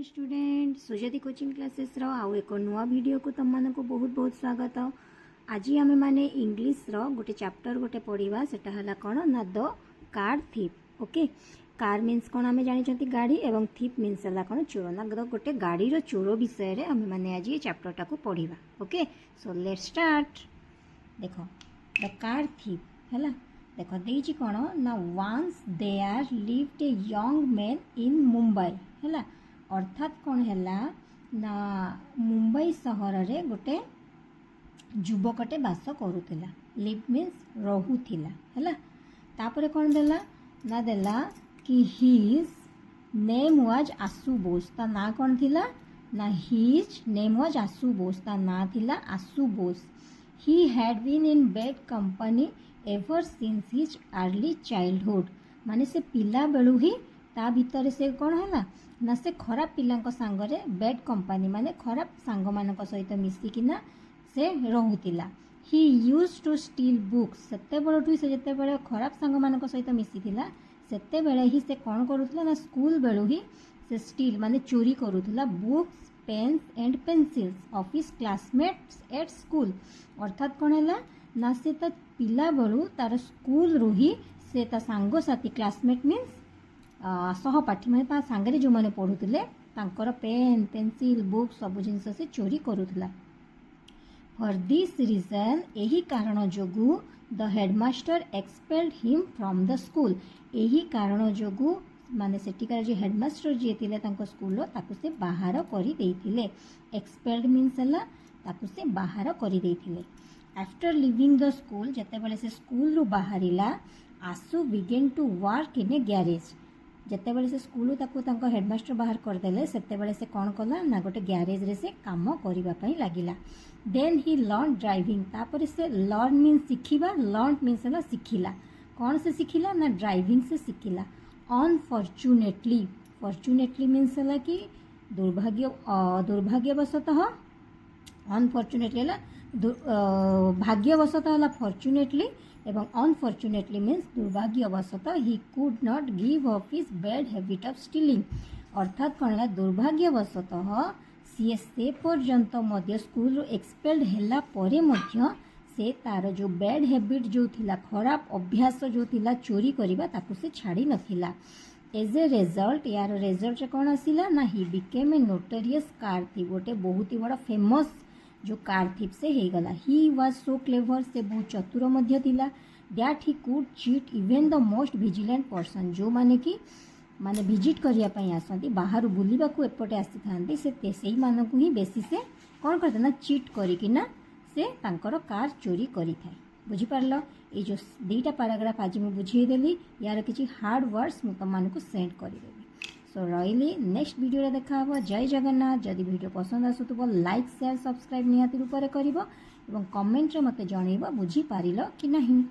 Student सुजति coaching classes रो आउ एक नुआ वीडियो को तुम मानक बहुत बहुत स्वागत। आज आम मैंने इंग्लिश रो गोटे चैप्टर गोटे पढ़ा सेटा हला कौन ना the car thief. Okay, car means कौन आम जानी गाड़ी एवं थीप मीन्स है कौन चोर ना गोटे गाड़ी रो चोर विषय रे आम मैंने आज ये चैप्टर टाको पढ़ा। Okay, so let's start. देखो द कार थीप है देखो देजी कौन ना once there lived a young man in Mumbai है अर्थात कौन है ना मुंबई सहर रे गोटे युवकटे बास करूला। लिव मीन्स रहुला है तापर कौन देला ना देला कि his name was Ashu Bose. ता ना कौन थिला ना his name was Ashu Bose. ता ना थिला Ashu Bose. He had been in bad company ever since his early childhood. माने से पिला बेलू ही ता भीतर से कौन है ना से खराब पिला सांगरे बैड कंपनी माने खराब सांग मान सहित मिसिकिना से रहुतिला। ही यूज टू स्टील बुक्स। सेते बेलू से जते बेले खराब सांग मान सहित मिसिथिला सेते बेले ही से कौन करूथला ना स्कूल बेलू ही से स्टील माने चोरी करूथला books pens and pencils of his classmates at school. अर्थात कौन है ना से ता पिला बेलू तार स्कूल रू ही से ता सांग साथी क्लासमेट मीन्स सहपाठी मैंने ता सांगरे जो मैंने पढ़ुले तांकर पेन पेंसिल बुक सब जिनस से चोरी करूला। फॉर दिस रीजन यही कारण जोगु the headmaster expelled him from the school. यही कारण जोगु माने सेटिकार जो हेडमास्टर जी थिले तांको स्कूल ताकु से बाहर करी देइथिले। एक्सपेल्ड मीन्स हला ताकु से बाहर करी देइथिले। आफ्टर लिविंग द स्कूल जते बेले से स्कूल रू बाहरिला Ashu began to work in a garage. जते बेले से स्कूल ताकू तांको हेडमास्टर बाहर करदेले सेते बेले से कौन कला ना गोटे गैरेज रे से काम करिबा पई लागिला। Then he learn driving. तापर से लर्न मीन्स सिखिबा लर्न मीन्स हला सिखिला। कौन से सिखिला ना ड्राइविंग से सिखिला। अनफॉर्चुनेटली फॉर्चुनेटली मीन्स हला कि दुर्भाग्यवशतः अनफॉर्चुनेटली हला भाग्यवशतः हला फॉर्चुनेटली एवं अनफॉर्चुनेटली मीन्स दुर्भाग्यवशतः he could not give up his bad habit of stealing. अर्थात कौन है दुर्भाग्यवशतः सी से पर्यंत मध्य स्कूल एक्सपेल्ड हैला परे मध्य से तार जो बैड हैबिट जो थिला खराब अभ्यास जो थिला चोरी करिबा ताकु से छाड़ी नथिला। एज ए रिजल्ट यार रिजल्ट कौन आसिला ना he became a notorious car thief. गोटे बहुत ही बड़ा फेमस जो कार थीप से हे गला। ही वाज सो क्लेवर से बहुत चतुर मध्य थिला that he could cheat even the most vigilant person. जो माने कि माने विजिट करिया पई आसंती बाहर बुलिबा को एपटे आसी थांती से सेही मानकु ही बेसी से कोन करते ना चीट करी कि ना से तांकर कार चोरी करी थाए। बुझी पारलो ए जो दुईटा पैराग्राफ आज मु बुझी देली यार किछि हार्ड वर्ड्स मु तुम मानकु सेंड करि देबी। सो रही नेक्स्ट वीडियो रे देखा हबो। जय जगन्नाथ। जदि वीडियो पसंद आसुतबो लाइक शेयर सब्सक्राइब निहाती रूप रे करिवो एवं कमेंट रे मते जणैबो बुझी पारिलो कि नहीं।